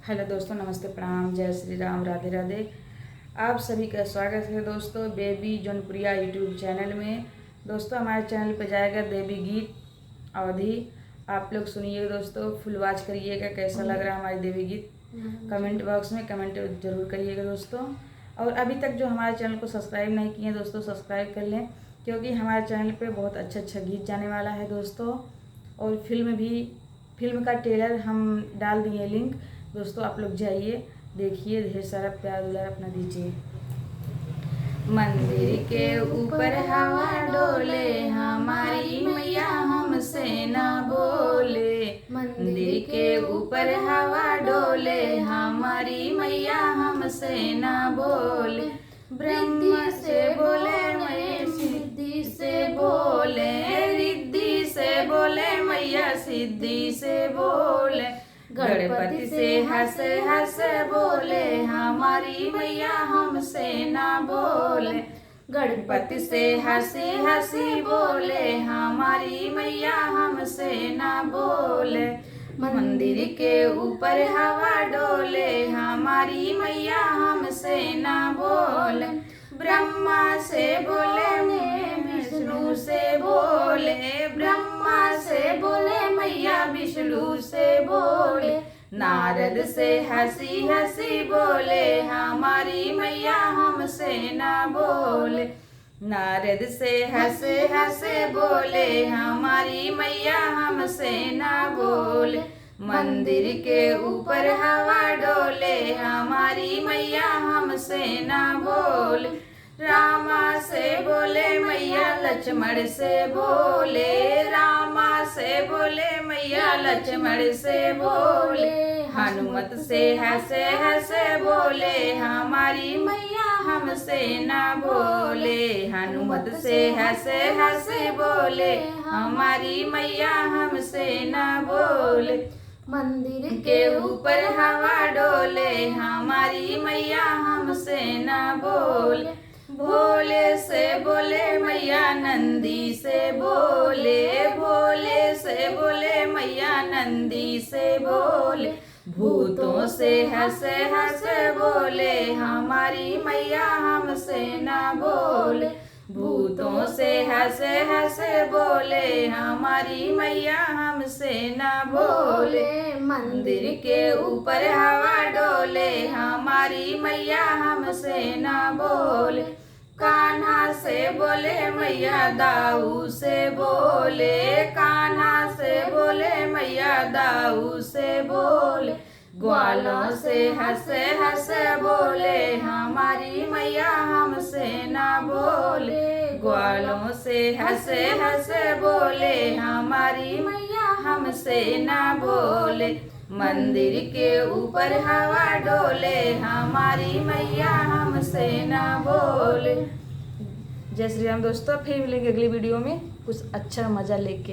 Hello दोस्तों, नमस्ते, प्रणाम, जय श्री राम, राधे राधे। आप सभी का स्वागत है दोस्तों बेबी जौनपुरिया यूट्यूब चैनल में। दोस्तों हमारे चैनल पर जाएगा देवी गीत अवधि, आप लोग सुनिए दोस्तों, फुल वॉच करिएगा। कैसा लग रहा है हमारी देवी गीत कमेंट बॉक्स में कमेंट जरूर करिएगा दोस्तों। और अभी तक जो हमारे चैनल को सब्सक्राइब नहीं किए दोस्तों, सब्सक्राइब कर लें, क्योंकि हमारे चैनल पे बहुत अच्छा गीत जाने वाला है दोस्तों। और फिल्म का ट्रेलर हम डाल दिए लिंक दोस्तों, आप लोग जाइए देखिए, ढेर सारा प्यार दुलार अपना दीजिए। मंदिर के ऊपर हवा डोले, हमारी मैया हमसे ना बोले। मंदिर के ऊपर हवा डोले, हमारी मैया हमसे ना बोले। ब्रह्मा से बोले मैया सिद्धि से बोले, रिद्धि से बोले मैया सिद्धि से बोले। गणपति से हंस हंस बोले, हमारी मैया हमसे ना बोले। गणपति से हंसी हंसी बोले, हमारी मैया हमसे ना बोले। मंदिर के ऊपर हवा डोले, हमारी मैया हमसे ना बोले। ब्रह्मा से बोले विष्णु से बोले, ब्रह्मा से बोले मैया विष्णु से बोले। नारद से हंसी हंसी बोले, हमारी मैया हमसे ना बोले। नारद से हंसे हंसे बोले, हमारी मैया हमसे ना बोले। मंदिर के ऊपर हवा डोले, हमारी मैया हमसे ना बोले। रामा से बोले मैया लक्ष्मण से बोले, रामा से बोले मैया लक्ष्मण से बोले। हनुमत से हंसे हंसे बोले, हमारी मैया हमसे ना बोले। हनुमत से हंसे हंसे बोले, हमारी मैया हमसे ना बोले। मंदिर के ऊपर हवा डोले, हमारी मैया हमसे ना बोले। भोले से बोले मैया नंदी से बोले, भोले से बोले मैया नंदी से बोले। भूतों से हंसे हंसे बोले, हमारी मैया हमसे ना बोले। भूतों से हंसे हंसे बोले, हमारी मैया हमसे ना बोले। मंदिर के ऊपर हवा डोले, हमारी मैया हमसे ना बोले। कान्हा से बोले मैया दाऊ से बोले, कान्हा से बोले मैया दाऊ से बोले। ग्वालों से हंसे हंसे बोले, हमारी मैया हमसे ना बोले। ग्वालों से हंसे हंसे बोले, हमारी मैया हमसे ना बोले। मंदिर के ऊपर हवा डोले, हमारी मैया हमसे ना बोले। जय श्री राम दोस्तों, फिर मिलेंगे अगली वीडियो में कुछ अच्छा मजा लेके।